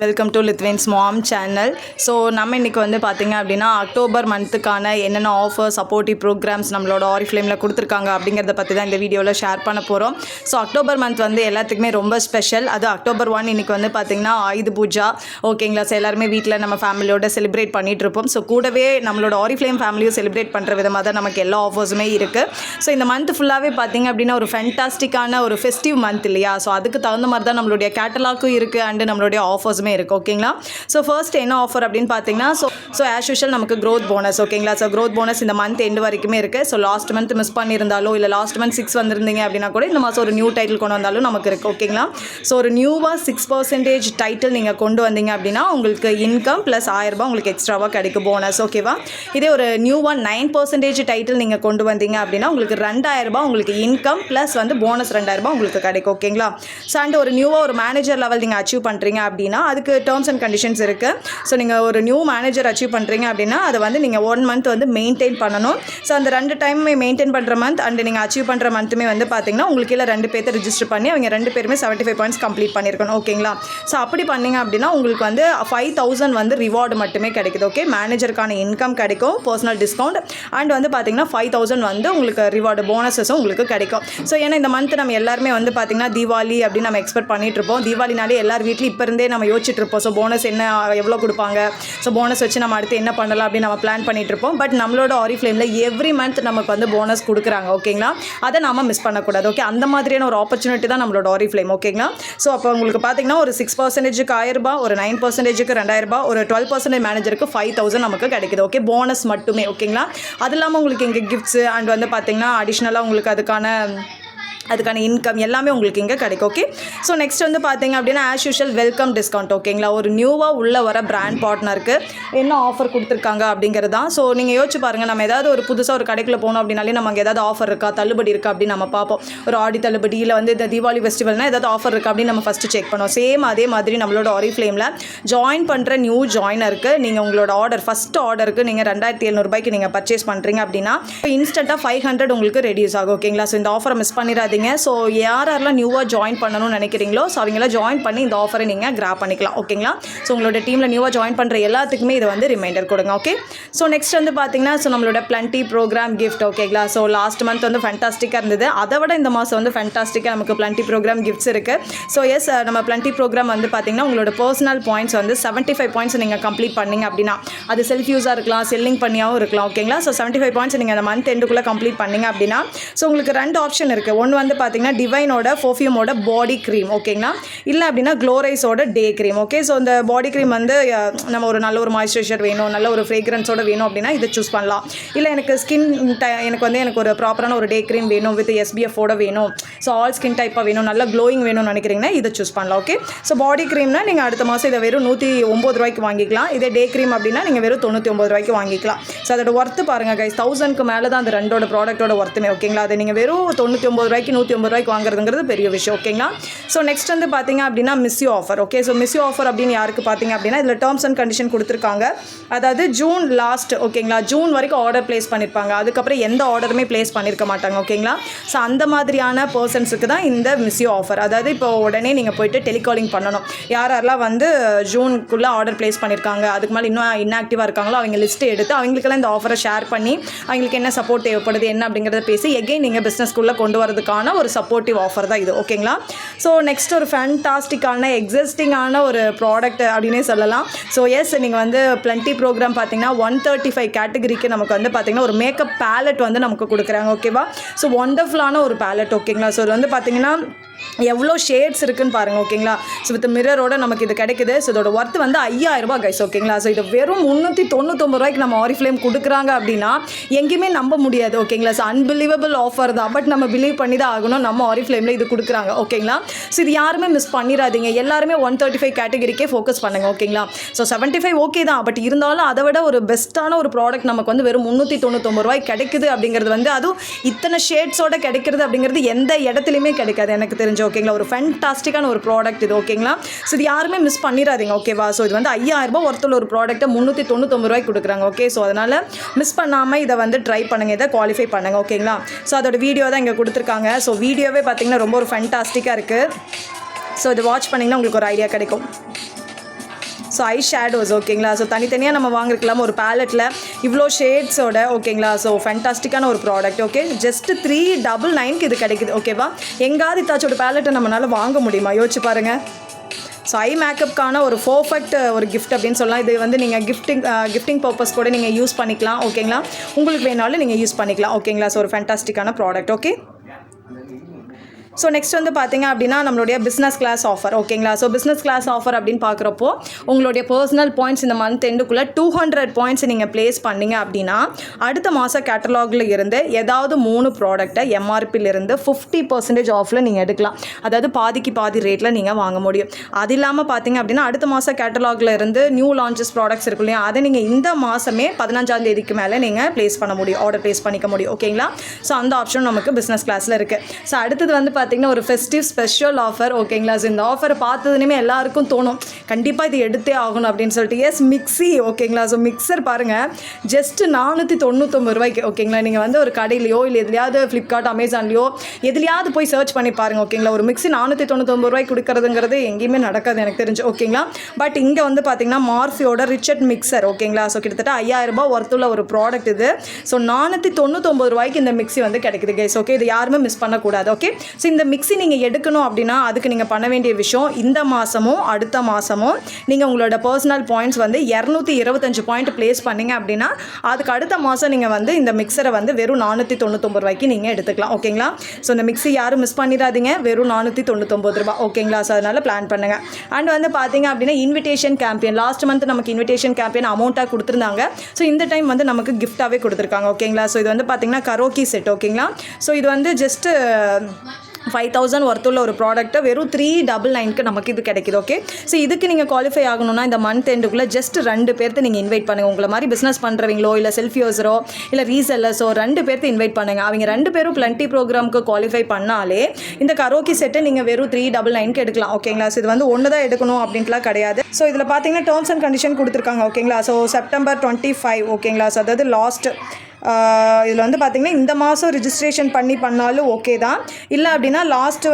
Welcome to Lithvin's mom channel. So நம்ம இன்றைக்கி வந்து பார்த்திங்க அப்படின்னா அக்டோபர் மந்த்துக்கான என்னென்ன ஆஃபர் சப்போர்ட்டிவ் ப்ரோக்ராம்ஸ் நம்மளோட ஆரிஃப்ளேமில் கொடுத்துருக்காங்க அப்படிங்கிறத பற்றி தான் இந்த வீடியோவில் ஷேர் பண்ண போகிறோம். ஸோ அக்டோபர் மந்த் வந்து எல்லாத்துக்குமே ரொம்ப ஸ்பெஷல். அது அக்டோபர் 1 இன்றைக்கி வந்து பார்த்திங்கன்னா ஆயுத பூஜா. ஓகேங்களா? ஸோ எல்லாருமே வீட்டில் நம்ம ஃபேமிலியோட செலிப்ரேட் பண்ணிகிட்ருப்போம். ஸோ கூடவே நம்மளோட ஆரிஃப்ளேம் ஃபேமிலியும் செலிப்ரேட் பண்ணுற விதமாக தான் நமக்கு எல்லா ஆஃபர்ஸுமே இருக்குது. ஸோ இந்த மந்த் ஃபுல்லாகவே பார்த்திங்க அப்படின்னா ஒரு ஃபென்டாஸ்டிக்கான ஒரு ஃபெஸ்டிவ் மந்த் இல்லையா? ஸோ அதுக்கு தகுந்த மாதிரி தான் நம்மளுடைய கேட்டலாக்கும் இருக்குது அண்டு நம்மளுடைய ஆஃபர்ஸுமே இருக்குது. ஓகேங்களா? ஸோ ஃபர்ஸ்ட் என்ன ஆஃபர் அப்படின்னு பார்த்தீங்கன்னா ஸோ ஆஸ் யூஷுவல் நமக்கு க்ரோத் போனஸ். ஓகேங்களா? ஸோ க்ரோத் போனஸ் இந்த மந்த் எண்டு வரைக்குமே இருக்குது. ஸோ லாஸ்ட் மந்த் மிஸ் பண்ணியிருந்தாலோ இல்லை லாஸ்ட் மந்த் 6 வந்திருந்தீங்க அப்படின்னா கூட இந்த மாதம் ஒரு நியூ டைட்டில் கொண்டு வந்தாலும் நமக்கு இருக்குது. ஓகேங்களா? ஸோ ஒரு நியூவாக 6% டைட்டில் நீங்கள் கொண்டு வந்தீங்க அப்படின்னா உங்களுக்கு இன்கம் ப்ளஸ் 1000 ரூபாய் உங்களுக்கு எக்ஸ்ட்ராவாக கிடைக்கும் போனஸ். ஓகேவா? இதே ஒரு நியூவாக 9% டைட்டில் நீங்கள் கொண்டு வந்தீங்க அப்படின்னா உங்களுக்கு 2000 ரூபாய் உங்களுக்கு இன்கம் ப்ளஸ் வந்து போனஸ் 2000 ரூபாய் உங்களுக்கு கிடைக்கும். ஓகேங்களா? ஸோ அண்ட் ஒரு நியூவாக ஒரு மேனேஜர் லெவல் நீங்கள் அச்சீவ் பண்ணுறீங்க அப்படின்னா அதுக்கு டேர்ம்ஸ் அண்ட் கண்டிஷன்ஸ் இருக்குது. ஸோ நீங்கள் ஒரு நியூ மேனேஜர் அச்சீவ் பண்ணுறீங்க அப்படின்னா அதை வந்து நீங்கள் 1 மந்த் வந்து மெயின்டைன் பண்ணணும். ஸோ அந்த 2 டைமே மெயின்டைன் பண்ணுற மந்த் அண்ட் நீங்கள் அச்சீவ் பண்ணுற மந்த்துமே வந்து பார்த்தீங்கன்னா உங்களுக்கு இல்லை 2 பேர்த்தை ரிஜிஸ்டர் பண்ணி அவங்க 2 பேருமே 75 பாயிண்ட்ஸ் கம்ப்ளீட் பண்ணியிருக்கணும். ஓகேங்களா? ஸோ அப்படி பண்ணிங்க அப்படின்னா உங்களுக்கு வந்து 5000 வந்து ரிவார்டு மட்டுமே கிடைக்குது. ஓகே, மேனேஜருக்கான இன்கம் கிடைக்கும், பர்சனல் டிஸ்கவுண்ட் அண்ட் வந்து பார்த்தீங்கன்னா 5000 வந்து உங்களுக்கு ரிவார்டு போனஸஸும் உங்களுக்கு கிடைக்கும். ஸோ ஏன்னா இந்த மந்த் நம்ம எல்லாருமே வந்து பார்த்தீங்கன்னா தீபாவளி அப்படின்னு நம்ம எக்ஸ்பெக்ட் பண்ணிட்டு இருப்போம். தீபாவளினாலே எல்லார் வீட்லையும் இப்போ இருந்தே நம்ம யோசிச்சுட்டு இருப்போம். ஸோ போனஸ் என்ன எவ்வளோ கொடுப்பாங்க, ஸோ போனஸ் வச்சு நம்ம அடுத்து என்ன பண்ணலாம் அப்படின்னு நம்ம பிளான் பண்ணிட்டு இருப்போம். பட் நம்மளோட ஆரிஃப்ளேமில் எவ்ரி மந்த் நமக்கு வந்து போனஸ் கொடுக்குறாங்க. ஓகேங்களா? அதை நம்ம மிஸ் பண்ணக்கூடாது. ஓகே, அந்த மாதிரியான ஒரு ஆப்பர்ச்சுனிட்டி தான் நம்மளோட ஆரிஃப்ளேம். ஓகேங்களா? ஸோ அப்போ உங்களுக்கு பார்த்தீங்கன்னா ஒரு 6%க்கு 1000 ரூபாய், ஒரு 9%க்கு 2000 ரூபாய், ஒரு 12% மேனேஜருக்கு 5000 நமக்கு கிடைக்குது. ஓகே, போனஸ் மட்டுமே. ஓகேங்களா? அது இல்லாமல் உங்களுக்கு இங்கே கிஃப்ட்ஸு அண்ட் வந்து பார்த்தீங்கன்னா அடிஷ்னலாக உங்களுக்கு அதுக்கான இன்கம் எல்லாமே உங்களுக்கு இங்கே கிடைக்கும். ஓகே, ஸோ நெக்ஸ்ட் வந்து பார்த்தீங்க அப்படின்னா ஆஸ் யூஷுவல் வெல்கம் டிஸ்கவுண்ட். ஓகேங்களா? ஒரு நியூவாக உள்ள வர பிராண்ட் பார்ட்னருக்கு என்ன ஆஃபர் கொடுத்துருக்காங்க அப்படிங்கிறது தான். ஸோ நீங்கள் யோசிச்சு பாருங்கள், நம்ம ஏதாவது ஒரு புதுசாக ஒரு கடைக்குள்ளே போனோம் அப்படின்னாலே நமக்கு ஏதாவது ஆஃபர் இருக்கா, தள்ளுபடி இருக்கா அப்படின்னு நம்ம பார்ப்போம். ஒரு ஆடி தள்ளுபடி இல்லை வந்து இந்த தீபாவளி ஃபெஸ்டிவல்னால் ஏதாவது ஆஃபர் இருக்கா அப்படின்னு நம்ம ஃபஸ்ட்டு செக் பண்ணுவோம். சேம் அதே மாதிரி நம்மளோட ஆரிஃப்ளேமில் ஜாயின் பண்ணுற நியூ ஜாயினருக்கு நீங்கள் உங்களோட ஆர்டர் ஃபஸ்ட் ஆர்டருக்கு நீங்கள் 2700 ரூபாய்க்கு நீங்கள் பர்ச்சேஸ் பண்ணுறீங்க அப்படின்னா இன்ஸ்டண்ட்டாக 500 உங்களுக்கு ரெடியூஸ் ஆகும். ஓகேங்களா? ஸோ இந்த ஆஃபரை மிஸ் பண்ணிடாதீங்க. ஸோ யாரெல்லாம் நியூவாக ஜாயின் பண்ணணும்னு நினைக்கிறீங்களோ ஸோ அவங்களாம் ஜாயின் பண்ணி இந்த ஆஃபரை நீங்கள் கிராப் பண்ணிக்கலாம். ஓகேங்களா? ஸோ உங்களோட டீமில் நியூவாக ஜாயின் பண்ணுற எல்லாத்துக்குமே இதை வந்து ரிமைண்டர் கொடுங்க. ஓகே, ஸோ நெக்ஸ்ட் வந்து பார்த்தீங்கன்னா ஸோ நம்மளோட பிளண்டி ப்ரோக்ராம் கிஃப்ட். ஓகேங்களா? ஸோ லாஸ்ட் மந்த் வந்து ஃபேன்டாஸ்டிக்காக இருந்தது. அதை விட இந்த மாதம் வந்து ஃபேன்டாஸ்டிக்காக நமக்கு பிளண்டி ப்ரோக்ராம் கிஃப்ட்ஸ் இருக்குது. ஸோ எஸ், நம்ம பிளண்டி ப்ரோக்ராம் வந்து பார்த்தீங்கன்னா உங்களோட பர்சனல் பாயிண்ட்ஸ் வந்து 75 பாயிண்ட்ஸ் நீங்கள் கம்ப்ளீட் பண்ணிங்க அப்படின்னா அது செல்ஃப் யூஸாக இருக்கலாம், செல்லிங் பண்ணியாகவும் இருக்கலாம். ஓகேங்களா? ஸோ 75 பாயிண்ட்ஸ் நீங்கள் அந்த மந்த் எண்டுக்குள்ளே கம்ப்ளீட் பண்ணிங்க அப்படின்னா ஸோ உங்களுக்கு 2 ஆப்ஷன் இருக்குது. ஒன்று வந்து பார்த்தீங்கன்னா டிவைனோட பர்ஃப்யூமோட பாடி க்ரீம். ஓகேங்களா? இல்லை அப்படின்னா க்ளோரைஸோட டே க்ரீம். ஓகே, ஸோ இந்த பாடி க்ரீம் வந்து நம்ம ஒரு நல்ல ஒரு மாய்ஸ்சரைசர் வேணும், நல்ல ஒரு ஃப்ரேக்ரன்ஸோட வேணும் அப்படின்னா இதை சூஸ் பண்ணலாம். இல்லை எனக்கு எனக்கு ஒரு ப்ராப்பரான ஒரு டே க்ரீம் வேணும் வித் SPF-ஓட வேணும், ஸோ ஆல் ஸ்கின் டைப்பாக வேணும், நல்ல க்ளோயிங் வேணும்னு நினைக்கிறீங்கன்னா இதை சூஸ் பண்ணலாம். ஓகே, ஸோ பாடி க்ரீம்னா நீங்கள் அடுத்த மாதம் இதை வெறும் 109 ரூபாய்க்கு வாங்கிக்கலாம். இதே டே க்ரீம் அப்படின்னா நீங்கள் வெறும் 99 ரூபாய்க்கு வாங்கிக்கலாம். ஸோ அதோட ஒர்த்து பாருங்கள் கைஸ், 1000க்கு மேலே தான் அந்த 2 ப்ராடக்ட்டோட ஒர்த்துமே. ஓகேங்களா? அதை நீங்கள் வெறும் 99 ரூபாய்க்கு 150 ரூபாய்க்கு வாங்குறதுங்கிறது பெரிய விஷயம். ஓகேங்களா? ஸோ நெக்ஸ்ட் வந்து பார்த்தீங்க அப்படின்னா miss you offer. Okay, so miss you offer அப்படின்னு யாருக்கு பார்த்தீங்க அப்படின்னா இதில் டேர்ம்ஸ் அண்ட் கண்டிஷன் கொடுத்துருக்காங்க. அதாவது ஜூன் லாஸ்ட். ஓகேங்களா? ஜூன் வரைக்கும் ஆர்டர் ப்ளேஸ் பண்ணியிருப்பாங்க, அதுக்கப்புறம் எந்த ஆர்டருமே ப்ளேஸ் பண்ணியிருக்க மாட்டாங்க. ஓகேங்களா? ஸோ அந்த மாதிரியான பர்சன்ஸுக்கு தான் இந்த மிஸ்யூ ஆஃபர். அதாவது இப்போ உடனே நீங்கள் போய்ட்டு டெலிகாலிங் பண்ணணும். யாரெல்லாம் வந்து ஜூனுக்குள்ளே ஆர்டர் ப்ளேஸ் பண்ணியிருக்காங்க, அதுக்கு மேலே இன்னும் இன்ஆக்டிவாக இருக்காங்களோ அவங்க லிஸ்ட்டு எடுத்து அவங்களுக்கெல்லாம் இந்த ஆஃபரை ஷேர் பண்ணி அவங்களுக்கு என்ன சப்போர்ட் தேவைப்படுது என்ன அப்படிங்கிறத பேசி எகைன் நீங்கள் பிஸ்னஸ்க்குள்ளே கொண்டு வரதுக்கான ஒரு சப்போர்ட்டிவ் ஆஃபர் தான் இது. ஓகேங்களா? ஸோ நெக்ஸ்ட் ஒரு ஃபேன்டாஸ்டிக்கான எக்ஸிஸ்டிங்கான ஒரு ப்ராடக்ட் அப்படின்னே சொல்லலாம். ஸோ எஸ், நீங்கள் வந்து பிளண்டி ப்ரோக்ராம் பார்த்தீங்கன்னா 135 கேட்டகரிக்கு நமக்கு வந்து பார்த்தீங்கன்னா ஒரு மேக்கப் பேலட் வந்து நமக்கு கொடுக்குறாங்க. ஓகேவா? ஸோ ஒண்டர்ஃபுல்லான ஒரு பேலட். ஓகேங்களா? ஸோ இது வந்து பார்த்தீங்கன்னா எவ்வளோ ஷேட்ஸ் இருக்குன்னு பாருங்கள். ஓகேங்களா? ஸோ வித் மிரரோட நமக்கு இது கிடைக்குது. ஸோ இதோட ஒர்த்து வந்து 5000 ரூபாய் கைஸ். ஓகேங்களா? ஸோ இது வெறும் 399 ரூபாய்க்கு நம்ம ஆரிஃப்ளேம் கொடுக்குறாங்க அப்படின்னா எங்கேயுமே நம்ப முடியாது. ஓகேங்களா? ஸோ அன்பிலீவபிள் ஆஃபர் தான், பட் நம்ம பிலீவ் பண்ணி தான் ஆகணும். நம்ம ஆரிஃப்ளேமில் இது கொடுக்குறாங்க. ஓகேங்களா? ஸோ இது யாருமே மிஸ் பண்ணிடாதீங்க. எல்லாருமே 135 கேட்டகரிக்கே ஃபோக்கஸ் பண்ணுங்கள். ஓகேங்களா? ஸோ 75 ஓகே தான், பட் இருந்தாலும் அதை விட ஒரு பெஸ்ட்டான ஒரு ப்ராடக்ட் நமக்கு வந்து வெறும் 399 ரூபாய் கிடைக்குது அப்படிங்கிறது வந்து அதுவும் இத்தனை ஷேட்ஸோட கிடைக்கிறது அப்படிங்கிறது எந்த இடத்துலையுமே கிடைக்காது எனக்கு தெரிஞ்சு. ஓகேங்களா? ஒரு ஃபேன்டாஸ்டிக்கான ஒரு ப்ராடக்ட் இது. ஓகேங்களா? ஸோ இது யாருமே மிஸ் பண்ணிடாதீங்க. ஓகேவா? ஸோ இது வந்து 5000 ரூபாய் ஒருத்தர் ஒரு ப்ராடக்ட்டை 399 ரூபாய்க்கு கொடுக்குறாங்க. ஓகே, ஸோ அதனால் மிஸ் பண்ணாமல் இதை வந்து ட்ரை பண்ணுங்கள், இதை குவாலிஃபை பண்ணுங்கள். ஓகேங்களா? ஸோ அதோட வீடியோ தான் இங்கே கொடுத்துருக்காங்க. ஸோ வீடியோவே பார்த்தீங்கன்னா ரொம்ப ஒரு ஃபேன்டாஸ்டிக்காக இருக்குது. ஸோ இதை வாட்ச் பண்ணிங்கன்னா உங்களுக்கு ஒரு ஐடியா கிடைக்கும். ஸோ ஐ ஷேடோஸ் ஓகேங்களா. ஸோ தனித்தனியாக நம்ம வாங்கிருக்கலாம் ஒரு பேலட்டில் இவ்வளோ ஷேட்ஸோட ஓகேங்களா. ஸோ ஃபேண்டாஸ்டிக்கான ஒரு ப்ராடக்ட். ஓகே, ஜஸ்ட் 399 இது கிடைக்குது. ஓகேவா, எங்காவது இத்தாச்சோட பேலட்டை நம்மளால் வாங்க முடியுமா? யோசிச்சு பாருங்கள். ஸோ ஐ மேக்கப்புக்கான ஒரு பர்ஃபெக்ட் ஒரு கிஃப்ட் அப்படின்னு சொல்லலாம். இது வந்து நீங்கள் கிஃப்டிங் பர்பஸ் கூட நீங்கள் யூஸ் பண்ணிக்கலாம். ஓகேங்களா, உங்களுக்கு வேணாலும் நீங்கள் யூஸ் பண்ணிக்கலாம். ஓகேங்களா, ஸோ ஒரு ஃபேண்டாஸ்டிக்கான ப்ராடக்ட். ஓகே, ஸோ நெக்ஸ்ட் வந்து பார்த்தீங்க அப்படின்னா நம்மளுடைய பிஸ்னஸ் கிளாஸ் ஆஃபர். ஓகேங்களா, ஸோ பிஸ்னஸ் கிளாஸ் ஆஃபர் அப்படின்னு பார்க்குறப்போ உங்களுடைய பர்சனல் பாயிண்ட்ஸ் இந்த மந்த் எண்டுக்குள்ளே 200 பாயிண்ட்ஸ் நீங்கள் ப்ளேஸ் பண்ணிங்க அப்படின்னா அடுத்த மாதம் கேட்டலாகில் இருந்து ஏதாவது 3 ப்ராடக்ட்டை எம்ஆர்பியிலிருந்து 50% ஆஃபில் நீங்கள் எடுக்கலாம். அதாவது பாதிக்கு பாதி ரேட்டில் நீங்கள் வாங்க முடியும். அது இல்லாமல் பார்த்தீங்க அப்படின்னா அடுத்த மாதம் கேட்டலாகில் இருந்து நியூ லான்ச்சஸ் ப்ராடக்ட்ஸ் இருக்கும் இல்லையா, அதை நீங்கள் இந்த மாதமே 15ஆம் தேதிக்கு மேலே நீங்கள் ப்ளேஸ் பண்ண முடியும், ஆர்டர் ப்ளேஸ் பண்ணிக்க முடியும். ஓகேங்களா, ஸோ அந்த ஆப்ஷன் நமக்கு பிஸ்னஸ் கிளாஸில் இருக்குது. ஸோ அடுத்தது வந்து பார்த்தீங்கன்னா ஒரு ஃபெஸ்டிவ் ஸ்பெஷல் ஆஃபர். ஓகேங்களா, ஸோ இந்த ஆஃபரை பார்த்ததுனுமே எல்லாருக்கும் தோணும் கண்டிப்பாக இது எடுத்தே ஆகணும் அப்படின்னு சொல்லிட்டு. Yes, mixie. ஓகேங்களா, ஸோ மிக்சர் பாருங்கள் ஜஸ்ட் 499 ரூபாய்க்கு. ஓகேங்களா, நீங்கள் வந்து ஒரு கடையிலையோ இல்லை எதுலையாவது ஃப்ளிப்கார்ட் அமேசான்லையோ எதுலையாவது போய் சர்ச் பண்ணி பாருங்கள். ஓகேங்களா, ஒரு மிக்ஸி 499 ரூபாய்க்கு கொடுக்குறதுங்கிறது எங்கேயுமே நடக்காது எனக்கு தெரிஞ்சு. ஓகேங்களா, பட் இங்கே வந்து பார்த்தீங்கன்னா மார்ஃபியோட ரிச்சர்ட் மிக்சர். ஓகேங்களா, ஸோ கிட்டத்தட்ட 5000 ரூபாய் ஒர்த்துள்ள ஒரு ப்ராடக்ட் இது. ஸோ 499 ரூபாய்க்கு இந்த மிக்ஸி வந்து கிடைக்குது கைஸ். ஓகே, இது யாருமே மிஸ் பண்ணக்கூடாது. ஓகே, ஸோ இந்த மிக்ஸி நீங்கள் எடுக்கணும் அப்படின்னா அதுக்கு நீங்கள் பண்ண வேண்டிய விஷயம், இந்த மாதமும் அடுத்த மாதமும் நீங்கள் உங்களோட பர்சனல் பாயிண்ட்ஸ் வந்து 225 பாயிண்ட் ப்ளேஸ் பண்ணிங்க அப்படின்னா அதுக்கு அடுத்த மாதம் நீங்கள் வந்து இந்த மிக்சரை வந்து வெறும் 499 ரூபாய்க்கு நீங்கள் எடுத்துக்கலாம். ஓகேங்களா, ஸோ இந்த மிக்ஸி யாரும் மிஸ் பண்ணிடாதீங்க, வெறும் 499 ரூபாய். ஓகேங்களா, ஸோ அதனால் பிளான் பண்ணுங்கள். அண்ட் வந்து பார்த்தீங்க அப்படின்னா இன்விடேஷன் கேம்பெயின் லாஸ்ட் மந்த் நமக்கு இன்விடேஷன் கேம்பெயின் அமௌண்ட்டாக கொடுத்துருந்தாங்க. ஸோ இந்த டைம் வந்து நமக்கு கிஃப்ட்டாகவே கொடுத்துருக்காங்க. ஓகேங்களா, ஸோ இது வந்து பார்த்தீங்கன்னா கரோக்கி செட். ஓகேங்களா, ஸோ இது வந்து ஜஸ்ட்டு 5000 ஒர்த்துள்ள ஒரு ப்ராடக்ட்டை வெறும் 399க்கு நமக்கு இது கிடைக்குது. ஓகே, ஸோ இதுக்கு நீங்கள் குவாலிஃபை ஆகணும்னா இந்த மந்த் எண்டுக்குள்ளே ஜஸ்ட் 2 பேர்த்து நீங்கள் இன்வைட் பண்ணுங்கள். உங்களை மாதிரி பிஸ்னஸ் பண்ணுறவங்களோ இல்லை செல்ஃப் யூஸரோ இல்லை ரீசெல்லர்ஸோ 2 பேர்த்து இன்வைட் பண்ணுங்கள். அவங்க 2 பேரும் பிளண்டி ப்ரோக்ராமுக்கு குவாலிஃபை பண்ணாலே இந்த கரோக்கி செட்டை நீங்கள் வெறும் 399க்கு எடுக்கலாம். ஓகேங்களா, ஸோ இது வந்து ஒன்று தான் எடுக்கணும் அப்படின்ட்டுலாம் கிடையாது. ஸோ இதில் பார்த்தீங்கன்னா டேர்ம்ஸ் அண்ட் கண்டிஷன் கொடுத்துருக்காங்க. ஓகேங்களா, ஸோ செப்டம்பர் 25. ஓகேங்களா, ஸோ அதாவது லாஸ்ட் இதில் வந்து பார்த்திங்கன்னா இந்த மாதம் ரிஜிஸ்ட்ரேஷன் பண்ணாலும் ஓகே தான். இல்லை அப்படின்னா லாஸ்ட்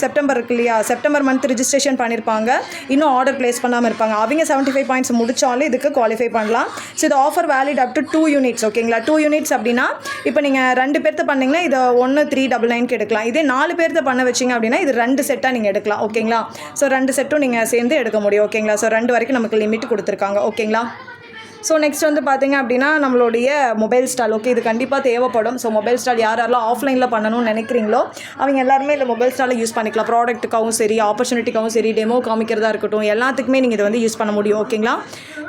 செப்டம்பர் இருக்கு இல்லையா, செப்டம்பர் மந்த் ரிஜிஸ்ட்ரேஷன் பண்ணியிருப்பாங்க, இன்னும் ஆர்டர் ப்ளேஸ் பண்ணாமல் இருப்பாங்க, அவங்க 75 பாயிண்ட்ஸ் முடித்தாலும் இதுக்கு குவாலிஃபை பண்ணலாம். ஸோ இது offer valid up to 2 units. ஓகேங்களா, 2 யூனிட்ஸ் அப்படின்னா இப்போ நீங்கள் 2 பேர்த்த பண்ணிங்கன்னா இதை 399க்கு எடுக்கலாம். இதே 4 பேர்த்த பண்ண வச்சிங்க அப்படின்னா இது 2 செட்டாக நீங்கள் எடுக்கலாம். ஓகேங்களா, ஸோ 2 செட்டும் நீங்கள் சேர்ந்து எடுக்க முடியும். ஓகேங்களா, ஸோ 2 வரைக்கும் நமக்கு லிமிட் கொடுத்துருக்காங்க. ஓகேங்களா, ஸோ நெக்ஸ்ட் வந்து பார்த்திங்க அப்படின்னா நம்மளுடைய மொபைல் ஸ்டால். ஓகே, இது கண்டிப்பாக தேவைப்படும். ஸோ மொபைல் ஸ்டால் யாரெல்லாம் ஆஃப்லைனில் பண்ணணும்னு நினைக்கிறீங்களோ அவங்க எல்லாருமே இந்த மொபைல் ஸ்டாலை யூஸ் பண்ணிக்கலாம். ப்ராடக்ட்டுக்காகவும் சரி, ஆப்பர்ச்சுனிட்டிக்காகவும் சரி, டெமோ காமிக்கிறதா இருக்கட்டும், எல்லாத்துக்குமே நீங்கள் இதை வந்து யூஸ் பண்ண முடியும். ஓகேங்களா,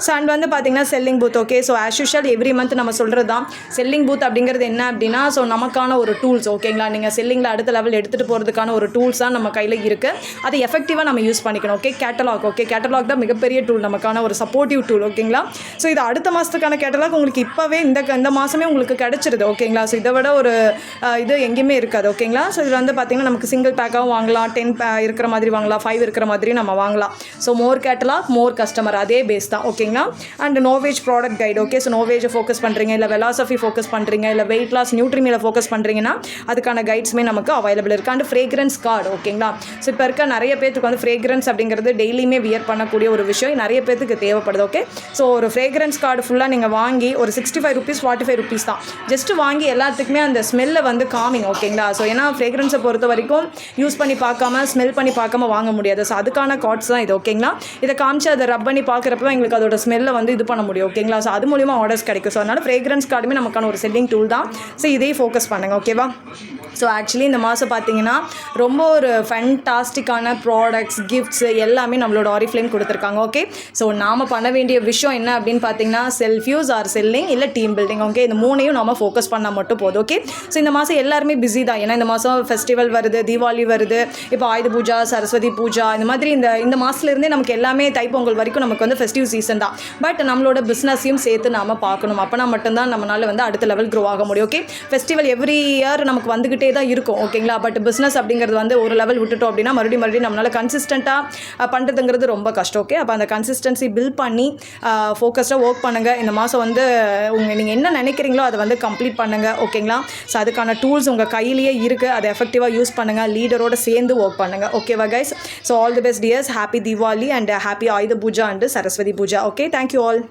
ஸோ அண்ட் வந்து பார்த்திங்கன்னா selling booth. Okay, so as usual every month நம்ம சொல்கிறது தான் செல்லிங் பூத் அப்படிங்கிறது என்ன அப்படின்னா ஸோ நமக்கான ஒரு டூல்ஸ். ஓகேங்களா, நீங்கள் செல்லிங்கில் அடுத்த லெவல் எடுத்துகிட்டு போகிறதுக்கான ஒரு டூல்ஸ் தான் நம்ம கையில் இருக்குது. அதை எஃபெக்டிவாக நம்ம யூஸ் பண்ணிக்கணும். Okay, catalogue. ஓகே, கேட்டலாக் தான் மிகப்பெரிய டூல், நமக்கான ஒரு சப்போர்ட்டிவ் டூல். ஓகேங்களா, ஸோ இது அடுத்த மாதத்துக்கான கேட்டலாக் உங்களுக்கு இப்போவே இந்த மாதமே உங்களுக்கு கிடச்சிருது. ஓகேங்களா, ஸோ இதை விட ஒரு இது எங்கேயுமே இருக்காது. ஓகேங்களா, ஸோ இதில் வந்து பார்த்திங்கன்னா நமக்கு சிங்கிள் பேக்காகவும் வாங்கலாம், 10 இருக்கிற மாதிரி வாங்கலாம், 5 இருக்கிற மாதிரி நம்ம வாங்கலாம். So more catalogue more customer, அதே பேஸ் தான். ஓகேங்களா, and knowledge product guide. Okay, so நோவேஜை ஃபோக்கஸ் பண்ணுறீங்க, இல்லை வெலாசஃபி ஃபோக்கஸ் பண்ணுறீங்க, இல்லை வெயிட் லாஸ் நியூட்ரிமியில் ஃபோக்கஸ் பண்ணுறீங்கன்னா அதுக்கான கைட்ஸுமே நமக்கு அவைலபிள் இருக்குது. And fragrance card. ஓகேங்களா, ஸோ இப்போ இருக்க நிறைய பேருக்கு வந்து ஃப்ரேக்ரன்ஸ் அப்படிங்கிறது டெய்லியுமே வியர் பண்ணக்கூடிய ஒரு விஷயம் நிறைய பேருக்கு தேவைப்படுது. ஓகே, ஸோ ஒரு ஃப்ரேக்ரன்ஸ் கார்டு ஃபுல்லாக நீங்கள் வாங்கி ஒரு 65 rupees 45 rupees தான் ஜஸ்ட் வாங்கி எல்லாத்துக்குமே அந்த ஸ்மெல்லை வந்து காமிங். ஓகேங்களா, ஸோ ஏன்னா ஃப்ரேக்ரன்ஸை பொறுத்த வரைக்கும் யூஸ் பண்ணி பார்க்காம ஸ்மெல் பண்ணி பார்க்காம வாங்க முடியாது. ஸோ அதுக்கான கார்ட்ஸ் தான் இது. ஓகேங்களா, இதை காமிச்சு அதை ரப் பண்ணி பார்க்குறப்ப தான் எங்களுக்கு அதோட ஸ்மெல்லை வந்து இது பண்ண முடியும். ஓகேங்களா, ஸோ அது மூலிமா ஆர்டர்ஸ் கிடைக்கும். ஸோ அதனால் ஃப்ரேக்ரன்ஸ் கார்டுமே நமக்கான ஒரு செல்லிங் டூல் தான். ஸோ இதே ஃபோக்கஸ் பண்ணுங்கள். ஓகேவா, ஸோ ஆக்சுவலி இந்த மாதம் பார்த்தீங்கன்னா ரொம்ப ஒரு ஃபேண்டாஸ்டிக்கான ப்ராடக்ட்ஸ், கிஃப்ட்ஸ் எல்லாமே நம்மளோட ஆரிஃப்ளேம் கொடுத்துருக்காங்க. ஓகே, ஸோ நாம் பண்ண வேண்டிய விஷயம் என்ன அப்படின்னு பார்த்தீங்கன்னா செல்ஃப் யூஸ் ஆர் செல்லிங் இல்லை டீம் பில்டிங். ஓகே, இந்த மூணையும் நம்ம ஃபோக்கஸ் பண்ணால் மட்டும் போதும். ஓகே, ஸோ இந்த மாதம் எல்லாருமே பிஸி தான். ஏன்னா இந்த மாதம் ஃபெஸ்டிவல் வருது, தீபாவளி வருது, இப்போ ஆயுத பூஜா, சரஸ்வதி பூஜா, இந்த மாதிரி இந்த மாதத்துலேருந்தே நமக்கு எல்லாமே தைப்பொங்கல் வரைக்கும் நமக்கு வந்து ஃபெஸ்டிவ் சீசன் தான். தான். பட் நம்மளோட பிஸ்னஸையும் சேர்த்து நாம் பார்க்கணும். அப்போனா மட்டும்தான் நம்மளால் வந்து அடுத்த லெவல் க்ரோ ஆக முடியும். ஓகே, ஃபெஸ்டிவல் எவ்ரி இயர் நமக்கு வந்துக்கிட்டே தான் இருக்கும். ஓகேங்களா, பட் பிஸ்னஸ் அப்படிங்கிறது வந்து ஒரு லெவல் விட்டுட்டோம் அப்படின்னா மறுபடியும் நம்மளால் கன்சிஸ்டண்ட்டாக பண்ணுறதுங்கிறது ரொம்ப கஷ்டம். ஓகே, அப்போ அந்த கன்சிஸ்டன்சி பில்ட் பண்ணி ஃபோக்கஸ்டாக ஒர்க் பண்ணுங்கள். இந்த மாதம் வந்து நீங்கள் என்ன நினைக்கிறீங்களோ அதை வந்து கம்ப்ளீட் பண்ணுங்கள். ஓகேங்களா, ஸோ அதுக்கான டூல்ஸ் உங்கள் கையிலேயே இருக்குது. அதை எஃபெக்டிவாக யூஸ் பண்ணுங்கள். லீடரோட சேர்ந்து ஒர்க் பண்ணுங்கள். ஓகேவா guys? So all the best dears. Happy Deepavali and happy Ayudha Pooja and Saraswati Pooja. Okay, thank you all.